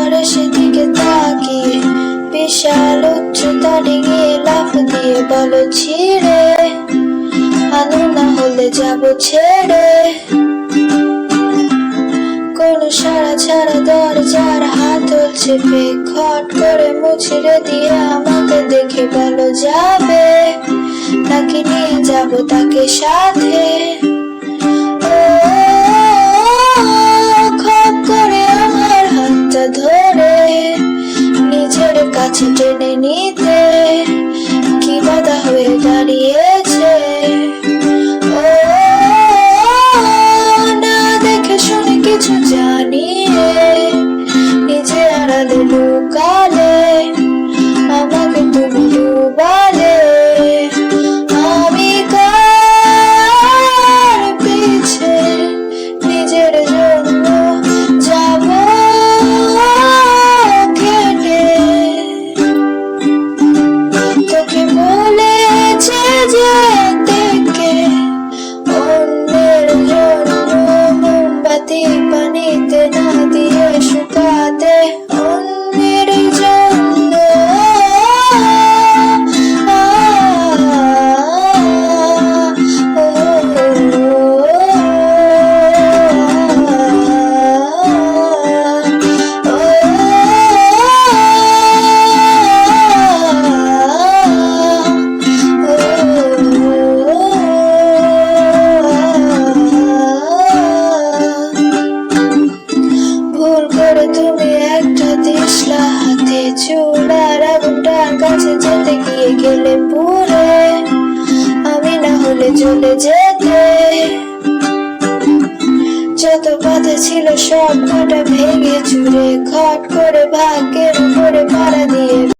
করে সেদিকে তাকিয়ে বিশাল উচ্চতা ডিঙিয়ে লাফ দিয়ে বলো ছিঁড়ে, আলো না হলে যাব ছেড়ে। কোন সারা ছাড়া দরজার হাতল চেপে খট করে মুছড়ে দিয়ে আমাকে দেখে বলো যাবে নাকি নিয়ে যাব তাকে সাথে। খপ করে আমার হাতটা ধরে নিজের কাছে টেনে নিতে কি বাধা হয়ে দাঁড়িয়েছে। না দেখে শুনে কিছু জানিয়ে নিজে আড়ালে লুকালে আমাকে তুমি ডুবালে। আমি কার পিছে নিজের জন্য যাব কেটে। তোকে বলেছে যে থেকে অন্যের জন্য মোমবাতি পানিতে না দিয়ে শুকাতে, অন্যের জন্য ভুল করে তুমি একটা দিশলা হাতে চুলার আগুনটার কাছে যেতে গিয়ে গেলে পুড়ে, আমি না হলে চলে যেতে। যত কথা ছিল সব কটা ভেঙে চুরে খট করে ভাগ